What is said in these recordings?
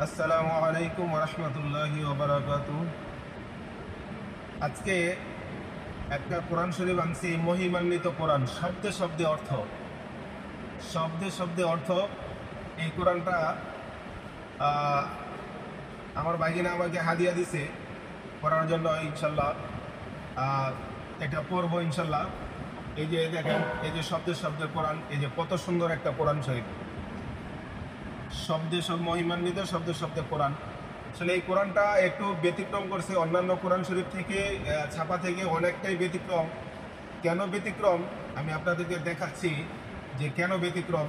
আসসালামু আলাইকুম ওয়া রাহমাতুল্লাহি ওয়া বারাকাতুহু। আজকে একটা কোরআন শরীফ আনছি, মহিমান্বিত কোরআন, শব্দে শব্দে অর্থ, শব্দে শব্দে অর্থ। এই কোরআনটা আহ, আমার ভাগিনা আমাকে হাদিয়া দিছে পড়ার জন্য। ইনশাল্লাহ আহ, এটা পড়বো ইনশাল্লাহ। এই যে দেখেন, এই যে শব্দে শব্দে কোরআন, এই যে কত সুন্দর একটা কোরআন শরীফ, শব্দে সব মহিমান্বিত, শব্দে শব্দে কোরআন। আসলে এই কোরআনটা একটু ব্যতিক্রম করছে অন্যান্য কোরআন শরীফ থেকে, ছাপা থেকে অনেকটাই ব্যতিক্রম। কেন ব্যতিক্রম আমি আপনাদেরকে দেখাচ্ছি যে কেন ব্যতিক্রম।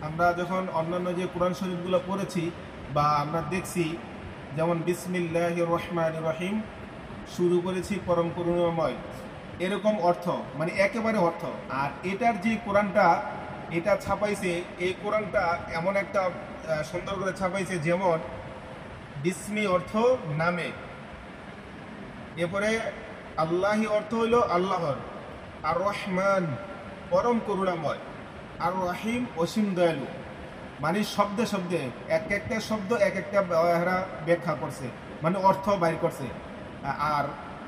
আমরা যখন অন্যান্য যে কোরআন শরীফগুলো পড়েছি বা আমরা দেখছি, যেমন বিসমিল্লাহির রহমানির রহিম, শুরু করেছি পরম করুণাময়, এরকম অর্থ, মানে একেবারে অর্থ। আর এটার যে কোরআনটা এটা ছাপাইছে, এই কোরআনটা এমন একটা সুন্দর করে ছাপাইছে, যেমন বিসমি অর্থ নামে, এরপরে আল্লাহি অর্থ হইল আল্লাহর, আর রহমান পরম করুণাময়, আর রহিম অসীম দয়ালু। মানে শব্দে শব্দে এক একটা শব্দ এক একটা ব্যাখ্যা করছে, মানে অর্থ বাইর করছে। আর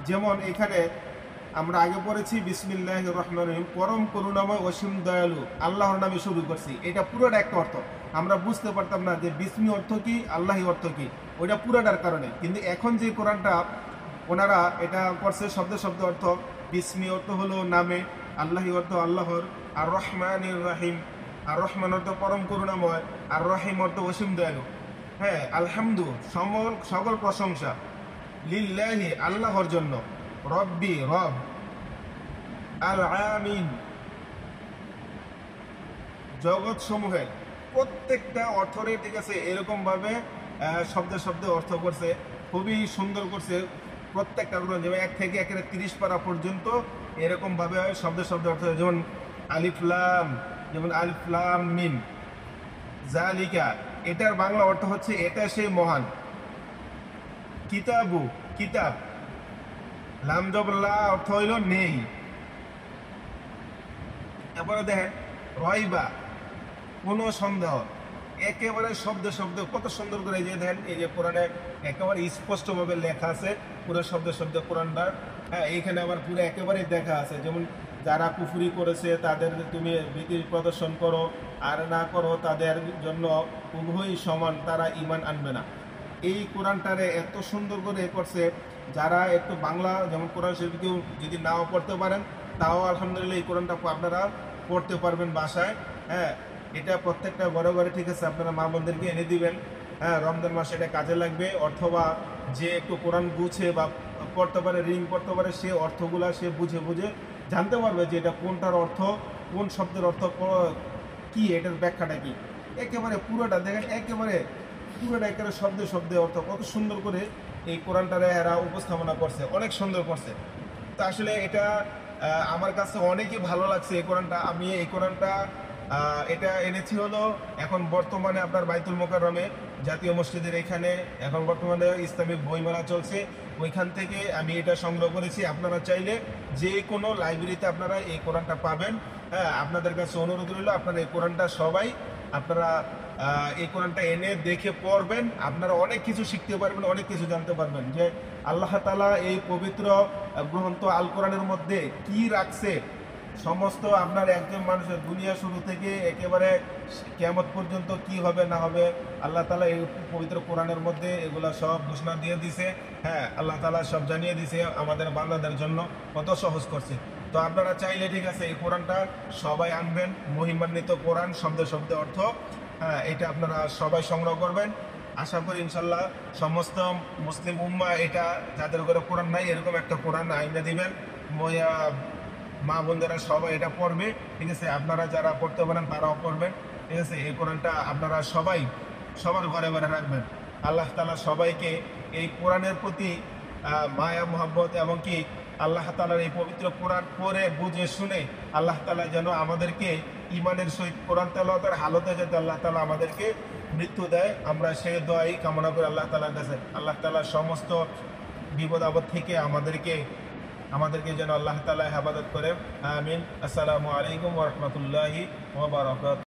যেমন এখানে আমরা আগে পড়েছি বিসমিল্লাহির রহমানির রহিম, পরম করুণাময় অসীম দয়ালু, আল্লাহর নামে শুরু করছি। এটা পুরোটা একটা অর্থ। আমরা বুঝতে পারতাম না যে বিসমি অর্থ কি, আল্লাহি অর্থ কি, ওইটা পুরোটার কারণে। কিন্তু এখন যে কোরআনটা ওনারা এটা করছে শব্দে শব্দ অর্থ, বিসমি অর্থ হলো নামে, আল্লাহি অর্থ আল্লাহর, আর রহমানির রহিম, আর রহমান অর্থ পরম করুণাময়, আর রহিম অর্থ অসীম দয়ালু। হ্যাঁ, আলহামদু সকল প্রশংসা, লিল্লাহি আল্লাহর জন্য, রব্বি রব, আল আমিন জগৎ সমূহের। প্রত্যেকটা অর্থরে, ঠিক আছে, এরকম ভাবে শব্দে শব্দে অর্থ করছে, খুবই সুন্দর করছে। প্রত্যেকটা কোরআন যেমন 1 থেকে 30 পারা পর্যন্ত এরকম ভাবে শব্দে শব্দে অর্থ। যেমন আলিফলাম, যেমন আলিফলাম মিম জালিকা, এটার বাংলা অর্থ হচ্ছে এটা সেই মহান। কিতাবু কিতাব, লাম জবল্লা অর্থ হইল নেই। এরপরে দেখেন রয়বা, কোনো সন্দেহ। একেবারে শব্দে শব্দে কত সুন্দর করে, যে দেখেন এই যে কোরআনে একেবারে স্পষ্টভাবে লেখা আছে পুরো শব্দে শব্দে কোরআনটা। হ্যাঁ, এইখানে আবার পুরো একেবারে দেখা আছে, যেমন যারা কুফরি করেছে তাদের তুমি ভীতি প্রদর্শন করো, আর না করো তাদের জন্য উভয়ই সমান, তারা ঈমান আনবে না। এই কোরআনটারে এত সুন্দর করে করছে। যারা একটু বাংলা, যেমন কোরআন শরীফ কেউ যদি নাও পড়তে পারেন, তাও আলহামদুলিল্লাহ এই কোরআনটা আপনারা পড়তে পারবেন বাসায়। হ্যাঁ, এটা প্রত্যেকটা ঘরে ঘরে, ঠিক আছে, আপনারা মা বোনদেরকে এনে দিবেন। হ্যাঁ, রমজান মাসে এটা কাজে লাগবে। অথবা যে একটু কোরআন বুঝে বা পড়তে পারে, রিডিং পড়তে পারে, সে অর্থগুলা সে বুঝে বুঝে জানতে পারবে যে এটা কোনটার অর্থ, কোন শব্দের অর্থ কি, এটার ব্যাখ্যাটা কি। একেবারে পুরোটা দেখেন, একেবারে পুরোটা একেবারে শব্দে শব্দে অর্থ, কত সুন্দর করে এই কোরআনটারে এরা উপস্থাপনা করছে, অনেক সুন্দর করছে। তো আসলে এটা আমার কাছে অনেকই ভালো লাগছে এই কোরআনটা। আমি এই কোরআনটা এটা এনেছি হলো এখন বর্তমানে আপনার বাইতুল মোকাররমে জাতীয় মসজিদের এখানে এখন বর্তমানে ইসলামিক বইমেলা চলছে, ওইখান থেকে আমি এটা সংগ্রহ করেছি। আপনারা চাইলে যে কোনো লাইব্রেরিতে আপনারা এই কোরআনটা পাবেন। হ্যাঁ, আপনাদের কাছে অনুরোধ রইল, আপনারা এই কোরআনটা সবাই আপনারা এই কোরআনটা এনে দেখে পড়বেন। আপনারা অনেক কিছু শিখতে পারবেন, অনেক কিছু জানতে পারবেন যে আল্লাহ তাআলা এই পবিত্র গ্রন্থ আল কোরআনের মধ্যে কি রাখছে। সমস্ত আপনার একজন মানুষের দুনিয়া শুরু থেকে একেবারে কিয়ামত পর্যন্ত কি হবে না হবে, আল্লাহ তাআলা এই পবিত্র কোরআনের মধ্যে এগুলা সব ঘোষণা দিয়ে দিছে। হ্যাঁ, আল্লাহ তাআলা সব জানিয়ে দিছে আমাদের বান্দাদের জন্য, কত সহজ করছে। তো আপনারা চাইলে, ঠিক আছে, এই কোরআনটা সবাই আনবেন, মহিমান্বিত কোরআন, শব্দে শব্দে অর্থ। হ্যাঁ, এটা আপনারা সবাই সংগ্রহ করবেন। আশা করি ইনশাল্লাহ সমস্ত মুসলিম উম্মাহ এটা, যাদের ঘরে কোরআন নাই, এরকম একটা কোরআন আইনা দিবেন। মা বোনদেরা সবাই এটা পড়বে, ঠিক আছে। আপনারা যারা পড়তে পারেন তারাও পড়বেন, ঠিক আছে। এই কোরআনটা আপনারা সবাই সবার ঘরে ঘরে রাখবেন। আল্লাহ তাআলা সবাইকে এই কোরআনের প্রতি মায়া মোহাব্বত, এবং কি আল্লাহ তাআলার এই পবিত্র কোরআন পড়ে বুঝে শুনে আল্লাহ তাআলা যেন আমাদেরকে ইমানের সহিত কোরআন তেলাওয়াতের হালতে যাতে আল্লাহ তাআলা আমাদেরকে মৃত্যু দেয়, আমরা সেই দোয়াই কামনা করি আল্লাহ তাআলার কাছে। আল্লাহ তাআলা সমস্ত বিপদ আপদ থেকে আমাদেরকে যেন আল্লাহ তাআলা হেফাজত করেন। আমিন। আসসালামু আলাইকুম ওয়া রাহমাতুল্লাহি ওয়া বারাকাতুহু।